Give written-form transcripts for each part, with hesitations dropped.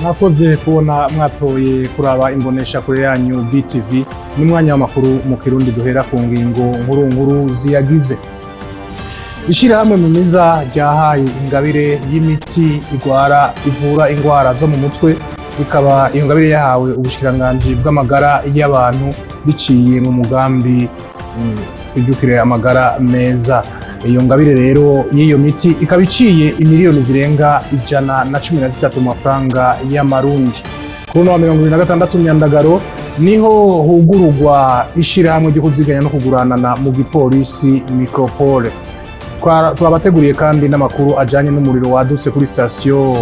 mwakoze kubona mwatoye kuraba imbonesha kure yanyu BTV ni mwanya w'amakuru mu Kirundi duhera ku ngingo nkuru ziyagize. Ishirahamwe Mimiza ryahaye ingabire y'imiti ivura ingwara zo mu mutwe, ikaba iyo ngabire yahawe ubushikiranganji bw'amagara y'abantu biciye mu mugambi kwijukire amagara meza. Iyo ngabire rero y'iyo miti ikaba iciye imiliyoni zirenga 113 mu mafaranga y'amarundi. Kuno wa 2026 Nyandagaro niho hugururwa ishirahamwe ryo kuziganya no kuguranana mu gipolisi Micropole. Twabateguriye kandi n'amakuru ajanye n'umuriro wadutse kuri station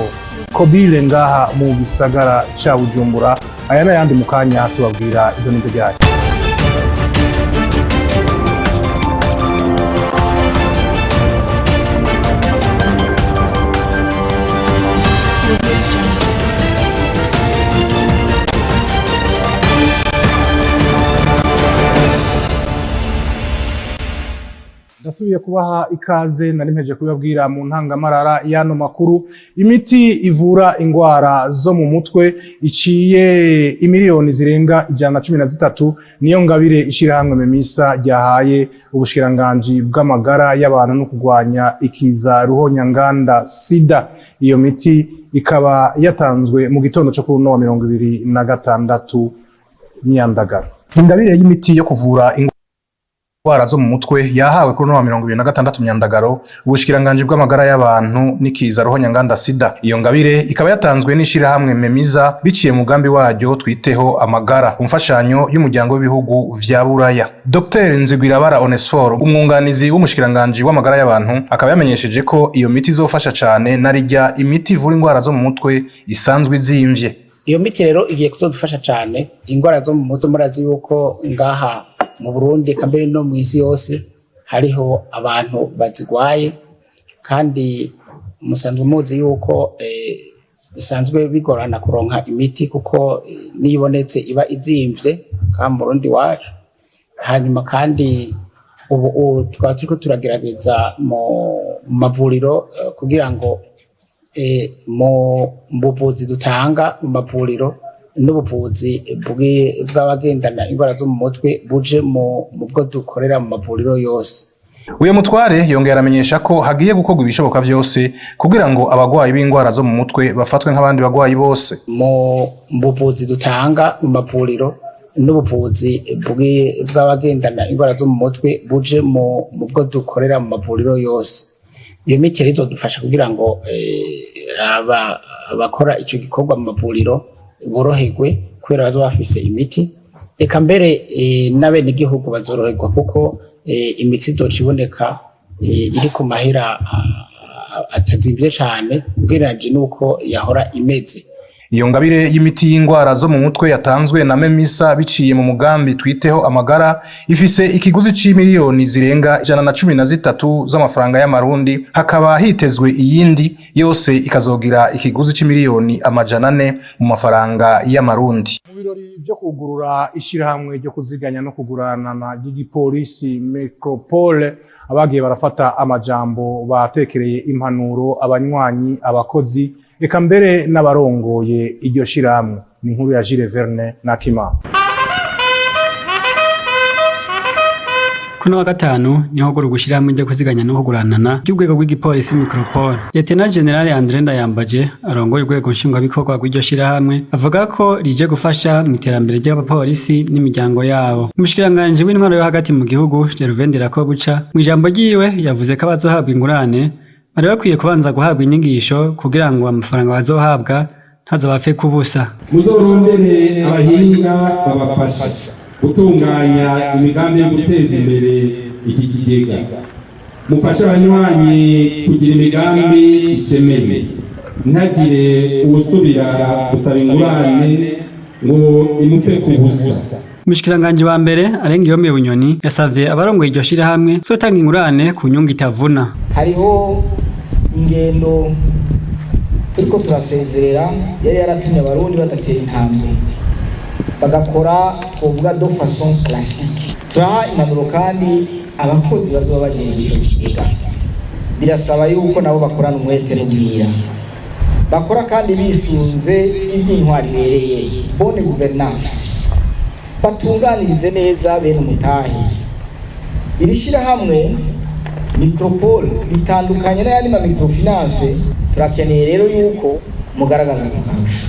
Kobile ngaha mu gisagara ca Bujumbura. Aya n'ayandi mu kanya tubabwira ivyo n'ibyo byayo. Ndasubiye kubaha ikaze narimpeje kubabwira mu ntangamarara y'ano makuru. Imiti ivura ingwara zo mu mutwe iciye imiliyoni zirenga 113 niyo ngabire ishirahamwe Memisa ryahaye ubushikiranganji bw'amagara y'abantu no kugwanya ikiza ruhonyanganda sida. Iyo miti ikaba yatanzwe mu gitondo cyo kuri 2026 Nyandagaro. Ingabire y'imiti yo kuvura ingwara zo mu mutwe yahawe kuri 2026 Nyandagaro ubushikiranganji bw'amagara y'abantu n'ikiza ruhonyanganda sida. Iyo ngabire ikaba yatanzwe n'ishirahamwe Memiza biciye mu mugambi waryo twiteho amagara umfashanyo y'umuryango w'ibihugu vya Buraya. Dr Nzigwirabara Onesphore umwunganizi w'umushikiranganji w'amagara y'abantu akaba yamenyesheje ko iyo miti izofasha cyane narijya imiti ivura ingwara zo mu mutwe isanzwe izimvye. Iyo miti rero igiye kuzodufasha cyane ingwara zo mu mutwe. Murazi yuko ngaha mu Burundi kambere no mu isi yose hariho abantu bazigwaye, kandi musanzwe muzi yuko bisanzwe bigorana kuronka imiti kuko niyibonetse iba izimvye kandi mu Burundi wacu. Hanyuma kandi ubu tukaba turiko turagerageza mu mavuriro kugira ngo mu buvuzi dutanga mu mavuriro n'ubuvuzi bw'abagendana ingwara zo mu mutwe buje mu bwo dukorera mu mavuriro yose. Uyo mutware yongera aramenyesha ko hagiye gukorwa ibishoboka byose kugira ngo abagwayi b'ingwara zo mu mutwe bafatwe nk'abandi bagwayi bose. Mu buvuzi dutanga mu mavuriro n'ubuvuzi bw'abagendana ingwara zo mu mutwe buje mu bwo dukorera mu mavuriro yose. Iyo miti rero izodufasha kugira ngo abakora ico gikorwa mu mavuriro boroherwe kubera bazo bafise imiti, eka mbere n'abene igihugu bazoroherwa kuko imiti izociboneka iri ku mahera atazimvye cane ugereranije nuko yahora imeze. Iyo ngabire y'imiti y'ingwara zo mu mutwe yatanzwe na Memisa biciye mu mugambi twiteho amagara ifise ikiguzi c'imiliyoni zirenga 113 z'amafaranga y'amarundi. Hakaba hitezwe iyindi yose ikazogira ikiguzi c'imiliyoni 400 mu mafaranga y'amarundi. Mu birori byo kugurura ishirahamwe ryo kuziganya no kuguranana ry'igipolisi Micropole, abagiye barafata amajambo batekereye impanuro abanywanyi, abakozi eka mbere n'abarongoye iryo shirahamwe. Ni inkuru ya Jules Verne Nakima. Kuno wa gatanu niho guru gushirahamwe ryo kuziganya no kuguranana ry'urwego rw'igipolisi Micropole. Lieutenant General Andre Ndayambaje arongoye urwego nshingwabikorwa rw'iryo shirahamwe avuga ko rije gufasha mu iterambere ry'abapolisi n'imiryango yabo. Umushikiranganji w'intwaro yo hagati mu gihugu Gervendera ko buca mu ijambo ryiwe yavuze ko abazohabwa ingurane bari bakwiye kubanza guhabwa inyigisho kugira ngo amafaranga bazohabwa ntazobapfe kubusa. Muzorondere abahinga babafasha gutunganya imigambi yo guteza imbere iki kigega. Mufashe abanywanyi kugira imigambi ishemeye, ntagire uwusubira gusaba ingurane ngo imupfe kubusa. Umushikiranganji wa mbere Arengiyome Bunyoni yasavye abarongoye iryo shirahamwe zotanga ingurane ku nyungu itavuna. Hariho ingendo turiko turasezerera yari yaratumye abarundi badatera intambwe bagakora twovuga de façon classique. Turaha impanuro kandi abakozi bazoba bagiye ico kigega, birasaba yuko nabo bakorana umwete n'ubwira bakora kandi bisunze iby'intwari ibereye bonne gouvernance, batunganirize neza bene umutahe. Iri shyirahamwe Micropole ritandukanye n'ayandi ma microfinance, turakeneye rero yuko mugaragaza akarusho.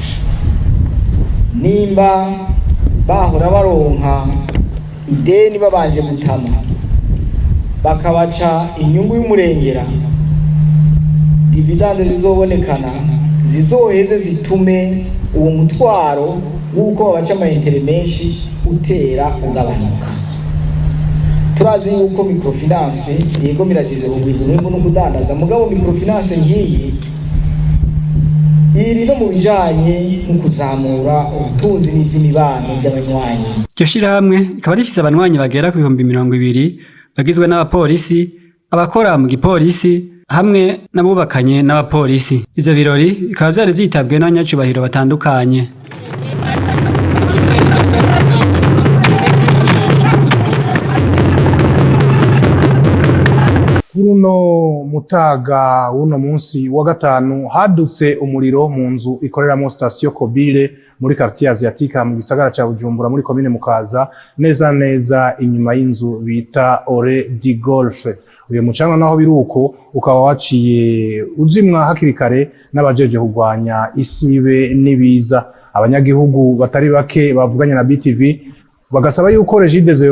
Nimba bahora baronka ideni babanje gutama bakabaca inyungu y'umurengera, dividende zizobonekana zizoheze zitume uwo mutwaro w'uko babaca amaintere menshi utera ugabanuka. Turazi yuko microfinance yego miragize ubwiza n'imbu no kudandaza, mugabo microfinance ngiyi iri no mu bijanye no kuzamura ubutunzi n'ivy'imibano by'abanywanyi. Iryo shirahamwe rikaba rifise abanywanyi bagera ku 200,000 bagizwe n'abapolisi, abakora mu gipolisi hamwe n'abubakanye n'abapolisi. Ivyo birori bikaba vyari vyitabwe n'abanyacubahiro batandukanye. Kuruno mutaga w'uno munsi wa gatanu hadutse umuriro mu nzu ikoreramo station Kobile muri quartier Asiatique mu gisagara ca Bujumbura muri commune Mukaza, neza inyuma y'inzu bita Ore di Golf. Uyu mucanga naho biruko ukaba waciye uzimwa hakiri kare n'abajeje kugwanya isibe nibiza. Abanyagihugu batari bake bavuganye na BTV bagasaba yuko Regideso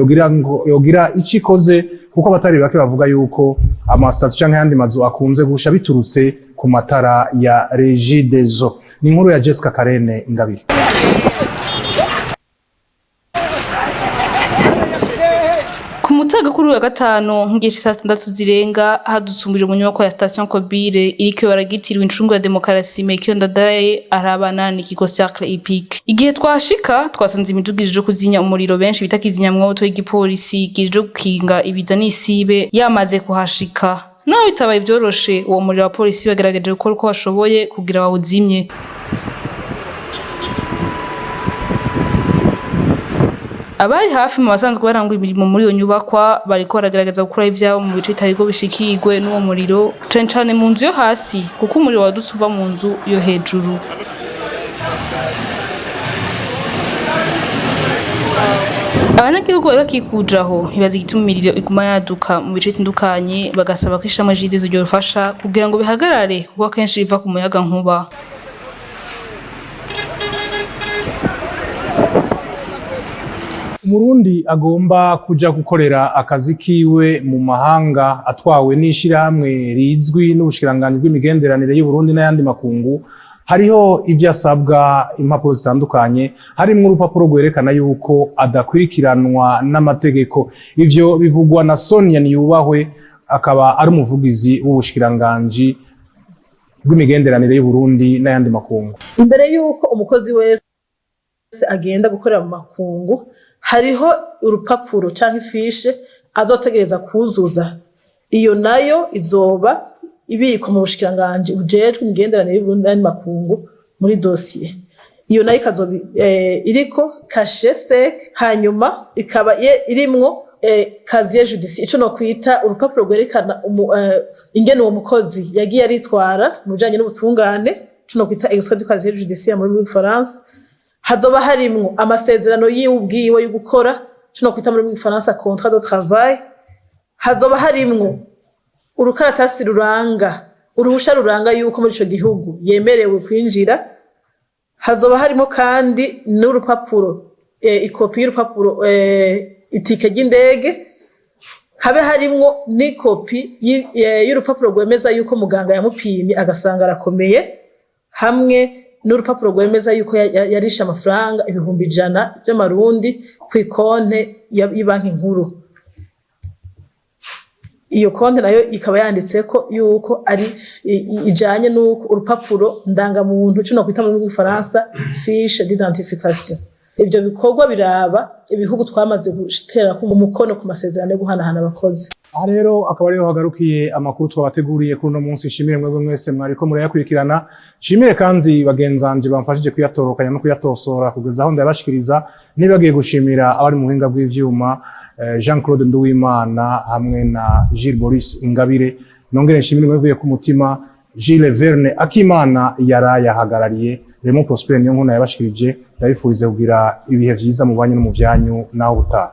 yogira icikoze, kuko batari bake bavuga yuko amasitasiyo canke yandi mazu akunze gusha biturutse ku matara ya Regideso. Ni inkuru ya Jessica Karene Ingabire. Ku mutaga kuri wa gatanu ngishi saa 6 zirenga hadutse umuriro mu nyubako ya station Kobile iriko baragitiriwe incungu ya demokarasi Mekyo Ndadaye arabana n'ikigo Cercle Epic. Igihe twashika twasanze imiduga ije kuzinya umuriro, benshi bita kizimyamwoto y'igipolisi gije gukinga ibiza n'isibe yamaze kuhashika. Naho bitabaye byoroshe, uwo muriro wa polisi bagerageje gukora uko bashoboye kugira bawuzimye. Abari hafi mu basanzwe barangwa imirimo muri iyo nyubakwa bariko baragerageza gukora ivyabo mu bice bitarigo bishikirwe n'uwo muriro, cane mu nzu yo hasi kuko umuriro wadutse uva mu nzu yo hejuru. Abanyagihugu bakikuje aho ibaza igituma imiriro iguma yaduka mu bice bitandukanye, bagasaba ko ishamwe Regideso ryorufasha kugira ngo bihagarare kuko akenshi biva ku muyaga nkuba. Umurundi agomba kuja gukorera akazi kiwe mu mahanga atwawe n'ishirahamwe rizwi n'ubushikiranganji bw'imigenderanire y'u Burundi n'ayandi makungu, hariho ivyo asabwa, impapuro zitandukanye, harimwo urupapuro rwerekana yuko adakurikiranwa n'amategeko. Ivyo bivugwa na Sonia Niyubahwe, akaba ari umuvugizi w'ubushikiranganji bw'imigenderanire y'u Burundi n'ayandi makungu. Imbere yuko umukozi wese agenda gukorera mu makungu, hariho urupapuro canke ifishe azotegereza kuzuza. Iyo nayo izoba ibikwa mu bushikiranganji bujejwe imigenderanire y'u Burundi n'ayandi makungu muri dossier. Iyo nayo ikazoba iriko cachet sec, hanyuma ikaba irimwo casier judiciaire, ico no kwita urupapuro rwerekana ingene uwo mukozi yagiye aritwara mu bijanye n'ubutungane, ico no kwita extrait du casier judiciaire muri France. Hazoba harimwo amasezerano yiwe yo gukora, ico no kwita muri France contrat de travail. Hazoba harimwo urukaratasi ruranga, uruhusha ruranga yuko muri ico gihugu yemerewe kwinjira. Hazoba harimo kandi n'urupapuro, ikopi y'urupapuro itike ry'indege. Habe harimwo n'ikopi y'urupapuro rwemeza yuko muganga yamupimye agasanga arakomeye, hamwe n'urupapuro rwemeza yuko yarisha amafaranga 100,000 by'amarundi ku ikonte y'Ibanki Nkuru. Iyo konte nayo ikaba yanditseko yuko ari ijanye n'uko urupapuro ndangamuntu, cyo no kwita mu Faransa fiche d'identification. Ibyo bikorwa biraba ibihugu twamaze gutera ku mukono ku masezerano yo guhanahana abakozi. Aha rero akaba ariho hagarukiye amakuru twabateguriye kuri uno munsi. Shimire mwebwe mwese mwariko murayakurikirana, shimire kandi bagenzanje bamfashije kuyatorokanya no kuyatosora kugeza aho ndabashikiriza. Nibagiye gushimira abari mu buhinga bw'ivyuma, Jean-Claude Nduwimana hamwe na Gilles Boris Ingabire. Nongere nshimire mwevuye ku mutima Gilles Verne Akimana yarayahagarariye. Raymond Prosper niyo nkuna yabashikirije, ndabifurize kugira ibihe vyiza mu banyu no mu vyanyu naho utaha.